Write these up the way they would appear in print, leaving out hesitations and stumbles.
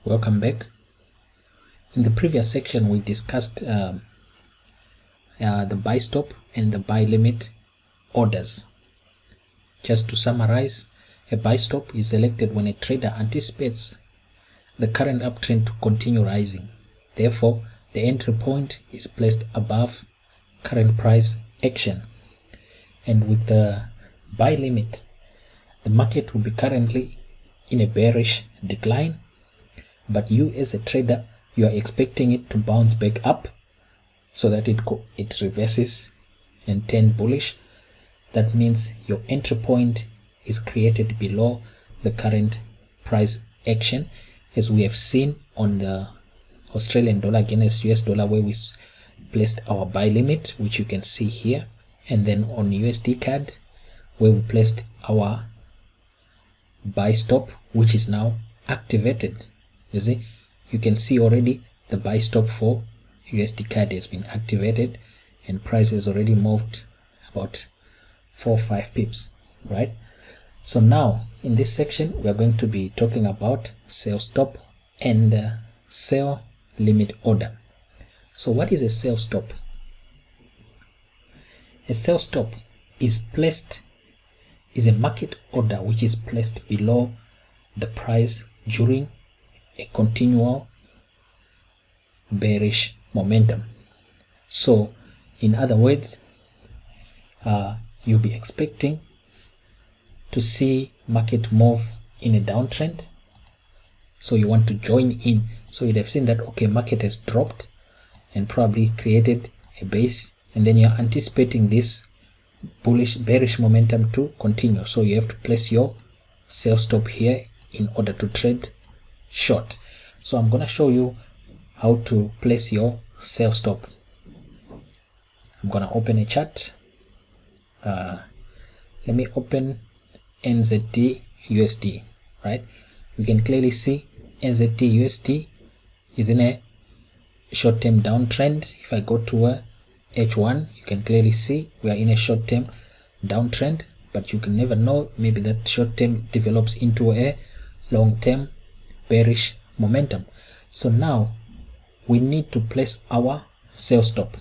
Welcome back. In the previous section we discussed the buy stop and the buy limit orders. Just to summarize, a buy stop is selected when a trader anticipates the current uptrend to continue rising. Therefore, the entry point is placed above current price action. And with the buy limit, the market will be currently in a bearish decline, but you as a trader, you are expecting it to bounce back up so that it reverses and turn bullish. That means your entry point is created below the current price action, as we have seen on the Australian dollar against US dollar, where we placed our buy limit, which you can see here, and then on USD CAD where we placed our buy stop, which is now activated. You see, you can see already the buy stop for USD CAD has been activated and price has already moved about 4 or 5 pips, right? So now in this section we are going to be talking about sell stop and sell limit order. So what is a sell stop? A sell stop is a market order which is placed below the price during a continual bearish momentum. So in other words, you'll be expecting to see market move in a downtrend, so you want to join in. So you'd have seen that, okay, market has dropped and probably created a base, and then you're anticipating this bearish momentum to continue, so you have to place your sell stop here in order to trade short. So I'm going to show you how to place your sell stop. I'm going to open a chart. Let me open NZD USD, right? You can clearly see NZD USD is in a short-term downtrend. If I go to H1, you can clearly see we are in a short-term downtrend, but you can never know, maybe that short-term develops into a long-term bearish momentum. So now we need to place our sell stop,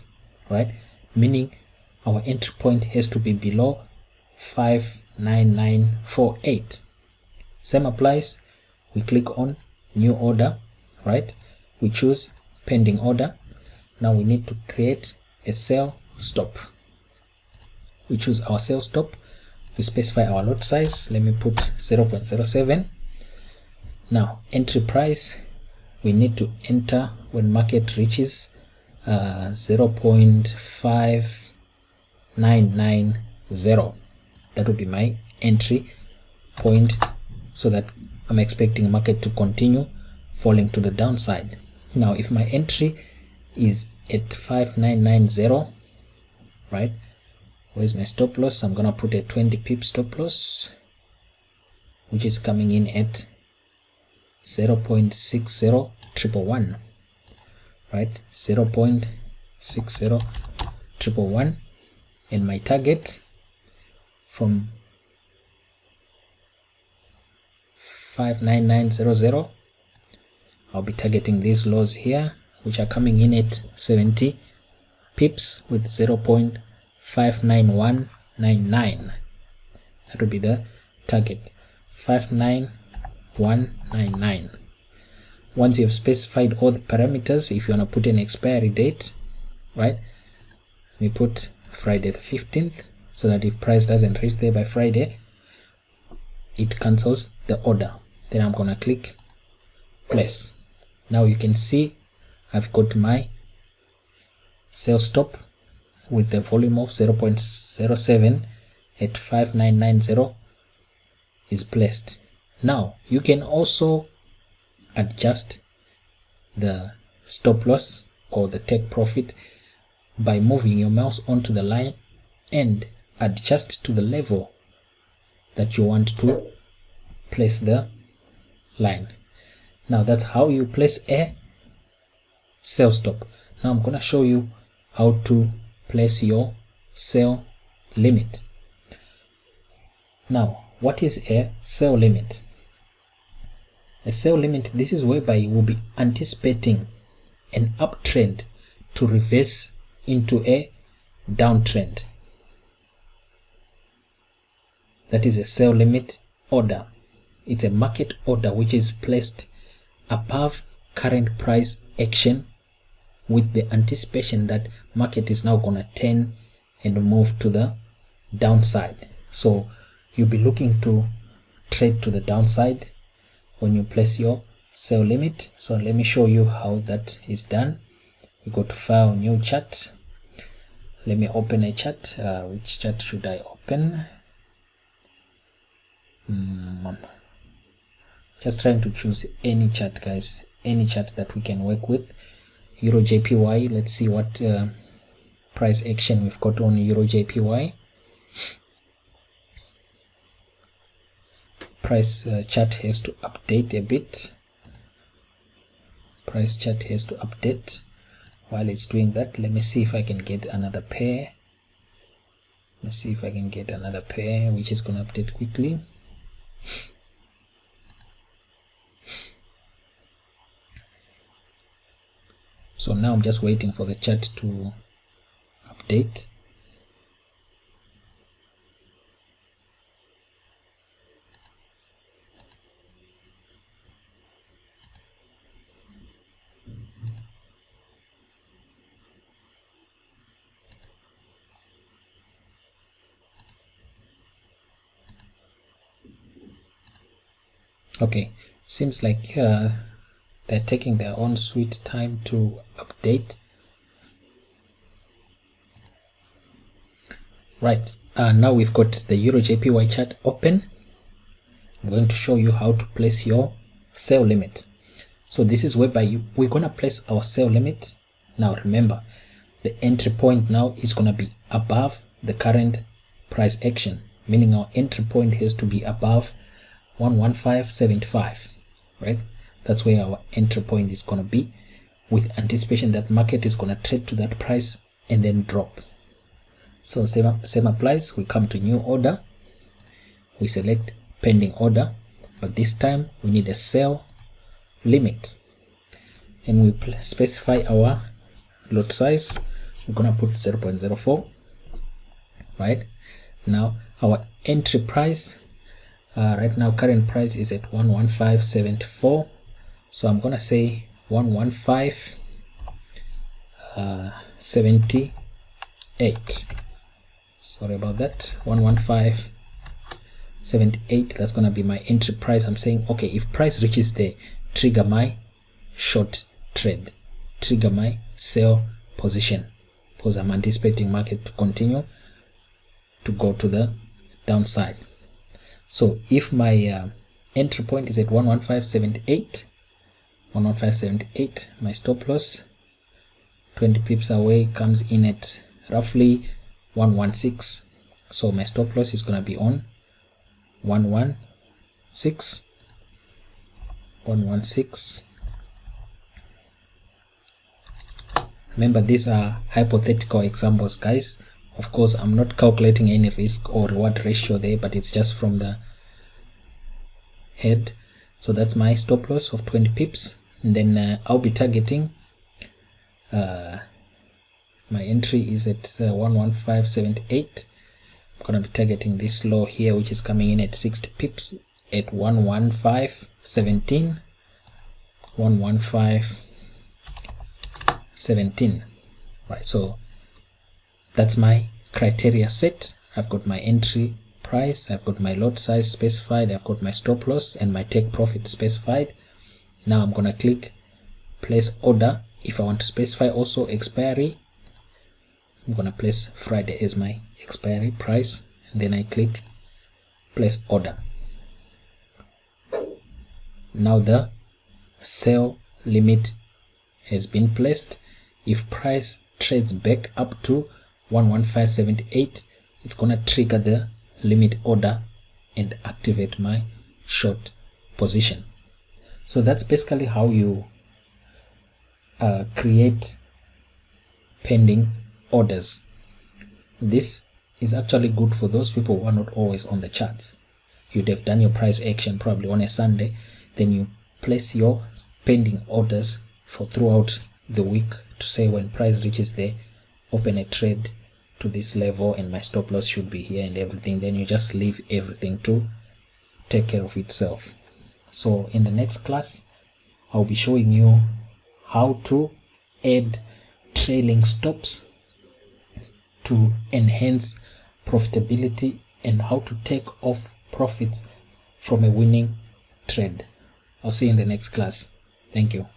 right? Meaning our entry point has to be below 59948. Same applies. We click on new order, right? We choose pending order. Now we need to create a sell stop. We choose our sell stop. We specify our lot size. Let me put 0.07. Now entry price, we need to enter when market reaches 0.5990. that will be my entry point, so that I'm expecting market to continue falling to the downside. Now if my entry is at 5990, right, where's my stop loss? I'm gonna put a 20 pip stop loss, which is coming in at 0.60111, right? 0.60111, and my target from 59900, I'll be targeting these lows here, which are coming in at 70 pips with 0.59199. that will be the target, 59199. Once you have specified all the parameters, if you want to put an expiry date, right, let me put Friday the 15th, so that if price doesn't reach there by Friday, it cancels the order. Then I'm gonna click place. Now you can see I've got my sell stop with the volume of 0.07 at 5990 is placed. Now you can also adjust the stop loss or the take profit by moving your mouse onto the line and adjust to the level that you want to place the line. Now that's how you place a sell stop. Now I'm gonna show you how to place your sell limit. Now what is a sell limit? A sell limit, this is whereby you will be anticipating an uptrend to reverse into a downtrend. That is a sell limit order. It's a market order which is placed above current price action with the anticipation that market is now going to turn and move to the downside. So you'll be looking to trade to the downside when you place your sell limit. So let me show you how that is done. We go to file, new chart. Let me open a chart. Which chart should I open? Just trying to choose any chart, guys, any chart that we can work with. Euro JPY, let's see what price action we've got on Euro JPY. Price chart has to update a bit. Price chart has to update. While it's doing that, let me see if I can get another pair. Let's see if I can get another pair which is going to update quickly. So now I'm just waiting for the chart to update. Okay, seems like they're taking their own sweet time to update. Right, now we've got the Euro JPY chart open. I'm going to show you how to place your sell limit. So this is whereby we're going to place our sell limit. Now remember, the entry point now is going to be above the current price action, meaning our entry point has to be above 115.75, right? That's where our entry point is going to be, with anticipation that market is going to trade to that price and then drop. So same applies. We come to new order, we select pending order, but this time we need a sell limit, and we specify our lot size. We're going to put 0.04. right? Now our entry price, right now current price is at 115.74, so I'm gonna say 115.78. Sorry about that, 115.78. That's gonna be my entry price. I'm saying, okay, if price reaches there, trigger my short trade, trigger my sell position, because I'm anticipating market to continue to go to the downside. So if my entry point is at 115.78, my stop loss 20 pips away comes in at roughly 116. So my stop loss is going to be on 116. Remember, these are hypothetical examples, guys. Of course, I'm not calculating any risk or reward ratio there, but it's just from the head. So that's my stop loss of 20 pips. And then I'll be targeting, my entry is at 115.78. I'm going to be targeting this low here, which is coming in at 60 pips at 115.17. 115.17. Right, so that's my criteria set. I've got my entry price, I've got my lot size specified, I've got my stop loss and my take profit specified. Now I'm gonna click place order. If I want to specify also expiry, I'm gonna place Friday as my expiry price, and then I click place order. Now the sell limit has been placed. If price trades back up to 115.78, it's gonna trigger the limit order and activate my short position. So that's basically how you create pending orders. This is actually good for those people who are not always on the charts. You'd have done your price action probably on a Sunday, then you place your pending orders for throughout the week to say when price reaches there, open a trade to this level and my stop loss should be here and everything. Then you just leave everything to take care of itself. So in the next class, I'll be showing you how to add trailing stops to enhance profitability and how to take off profits from a winning trade. I'll see you in the next class. Thank you.